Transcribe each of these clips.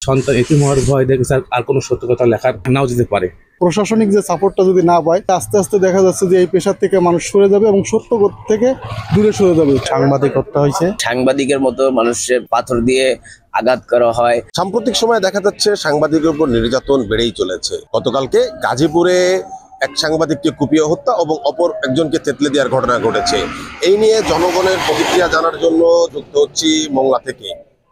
সন্তান এতিম হওয়ার ভয় দেখে আর কোনো সত্য কথা লেখার নাও যেতে পারে। প্রশাসনিক যে সাপোর্টটা যদি না পায়, আস্তে আস্তে দেখা যাচ্ছে যে এই পেশার থেকে মানুষ সরে যাবে এবং সত্য থেকে দূরে সরে যাবে। সাংবাদিকতা হয়েছে, সাংবাদিকের মতো মানুষের পাথর দিয়ে আঘাত করা হয়। সাম্প্রতিক সময়ে দেখা যাচ্ছে সাংবাদিকের উপর নির্যাতন বেড়েই চলেছে। গতকালকে গাজীপুরে এক সাংবাদিককে কুপিয়ে হত্যা এবং অপর একজনকে তেতলে দেওয়ার ঘটনা ঘটেছে। এই নিয়ে জনগণের প্রতিক্রিয়া জানার জন্য যুক্ত হচ্ছি মোংলা থেকে।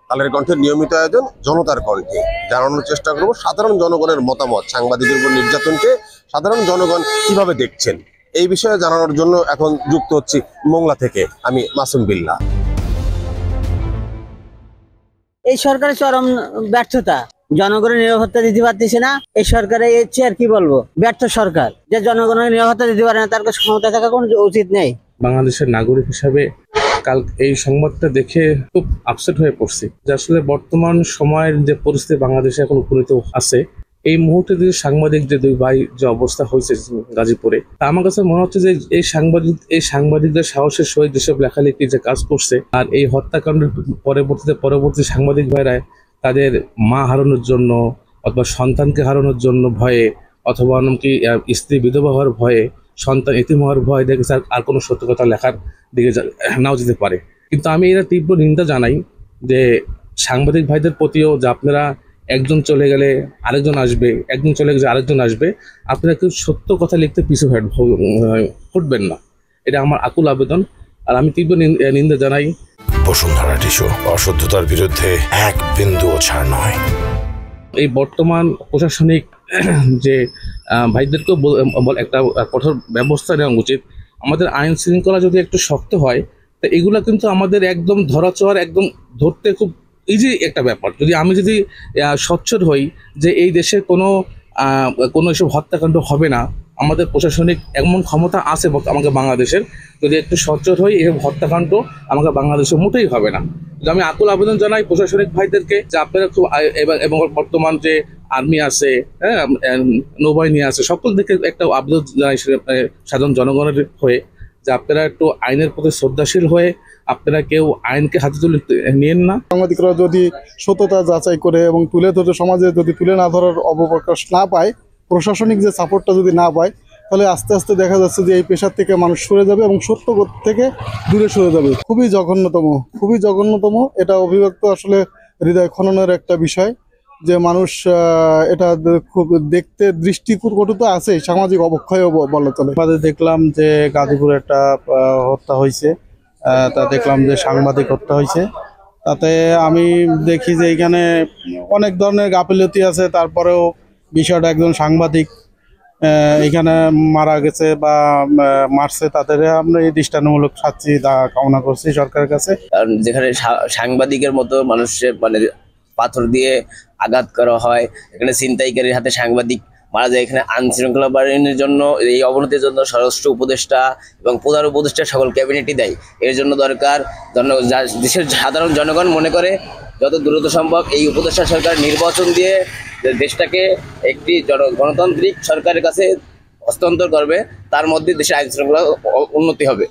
কালের কণ্ঠের নিয়মিত আয়োজন জনতার কণ্ঠে জানানোর চেষ্টা করব সাধারণ জনগণের মতামত, সাংবাদিকের উপর নির্যাতনকে সাধারণ জনগণ কিভাবে দেখছেন এই বিষয়ে জানানোর জন্য এখন যুক্ত হচ্ছি মোংলা থেকে। আমি মাসুম বিল্লাহ। এই সরকারের চরম ব্যর্থতা, জনগণের নিরাপত্তা দিতে পারতেছে না। এই সরকারে এসছে আর কি বলবো, ব্যর্থ সরকার। যে জনগণের নিরাপত্তা দিতে পারে না তার কাছে ক্ষমতা থাকা কোনো উচিত নেই। বাংলাদেশের নাগরিক হিসাবে কাল এই সংবাদটা দেখে খুব আপসেট হয়ে পড়ছি যে আসলে বর্তমান সময়ের যে পরিস্থিতি বাংলাদেশে এখন উপনীত আছে, এই মুহূর্তে যে সাংবাদিক যে দুই ভাই যে অবস্থা হয়েছে গাজীপুরে, তা আমার কাছে মনে হচ্ছে যে এই সাংবাদিকদের সাহসের সহিত যেসব লেখালেখি যে কাজ করছে, আর এই হত্যাকাণ্ডের পরবর্তী সাংবাদিক ভাইরা তাদের মা হারানোর জন্য অথবা সন্তানকে হারানোর জন্য ভয়ে, অথবা এমনকি স্ত্রী বিধবা হওয়ার ভয়ে, সন্তান এতিম হওয়ার ভয় দেখে আর কোনো সত্য কথা লেখার দিকে নাও যেতে পারে। কিন্তু আমি এরা তীব্র নিন্দা জানাই যে সাংবাদিক ভাইদের প্রতিও, যে আপনারা একজন চলে গেলে আরেকজন আসবে, একজন চলে গেলে আরেকজন আসবে, আপনারা কেউ সত্য কথা লিখতে পিছু ফুটবেন না। এটা আমার আকুল আবেদন, আর আমি তীব্র নিন্দা জানাই। বসুন্ধরা টিস্যু, অশুদ্ধতার বিরুদ্ধে এক বিন্দুও ছাড় নয়। এই বর্তমান প্রশাসনিক যে ভাইদেরকেও একটা কঠোর ব্যবস্থা নেওয়া উচিত। আমাদের আইন শৃঙ্খলা যদি একটু শক্ত হয়, তো এগুলো কিন্তু আমাদের একদম ধরাছোঁয়ার, একদম ধরতে খুব ইজি একটা ব্যাপার। আমি যদি সচ্ছল হই যে এই দেশে কোনো এসব হত্যাকাণ্ড হবে না, আমাদের প্রশাসনিক এমন ক্ষমতা আছে আমাকে বাংলাদেশের, যদি একটু সচ্ছল হই এসব হত্যাকাণ্ড আমাকে বাংলাদেশে মোটেই হবে না। আমি আকুল আবেদন জানাই প্রশাসনিক ভাইদেরকে যে আপনারা খুব, এবং বর্তমান যে আর্মি আছে, হ্যাঁ, নৌবাহিনী আছে, সকল দিকে একটা আবেদন জানাই সাধারণ জনগণের হয়ে, যে আপনারা একটু আইনের প্রতি শ্রদ্ধাশীল হয়ে আপনারা কেউ আইনকে হাতে তুলে নিয়েন না। সাংবাদিকরা যদি সততা যাচাই করে এবং তুলে ধরে সমাজে যদি তুলে না ধরার অবকাশ না পায়, প্রশাসনিক যে সাপোর্টটা যদি না পায়, তাহলে আস্তে আস্তে দেখা যাচ্ছে যে এই পেশার থেকে মানুষ সরে যাবে এবং সত্য থেকে দূরে সরে যাবে। খুবই জঘন্যতম এটা অভিব্যক্ত আসলে হৃদয় খননের একটা বিষয়, যে মানুষ এটা খুব দেখতে দৃষ্টিকটুতা আছে, সামাজিক অবক্ষয়ও বলা চলে। দেখলাম যে গাজীপুরে একটা হত্যা হয়েছে, তা দেখলাম যে সাংবাদিক হত্যা হয়েছে। তাতে আমি দেখি যে এখানে অনেক ধরনের গাফিলতি আছে, তারপরেও বিষয়টা একজন সাংবাদিক এখানে মারা গেছে বা মারছে, তাদের আমরা এই দৃষ্টান্তমূলক শাস্তি কামনা করছি সরকারের কাছে। কারণ যেখানে সাংবাদিকের মতো মানুষের পাথর দিয়ে আঘাত করা হয়, এখানে ছিনতাইকারীর হাতে সাংবাদিক মারা যায়, এখানে আইন শৃঙ্খলা বাহিনীর জন্য, এই অবনতির জন্য স্বরাষ্ট্র উপদেষ্টা এবং প্রধান উপদেষ্টা সকল ক্যাবিনেটই দেয়। এর জন্য দরকার দেশের সাধারণ জনগণ মনে করে যত দ্রুত সম্ভব এই উপদেষ্টা সরকার নির্বাচন দিয়ে দেশটাকে একটি গণতান্ত্রিক সরকারের কাছে হস্তান্তর করবে, তার মধ্যে দেশের আইন শৃঙ্খলা উন্নতি হবে।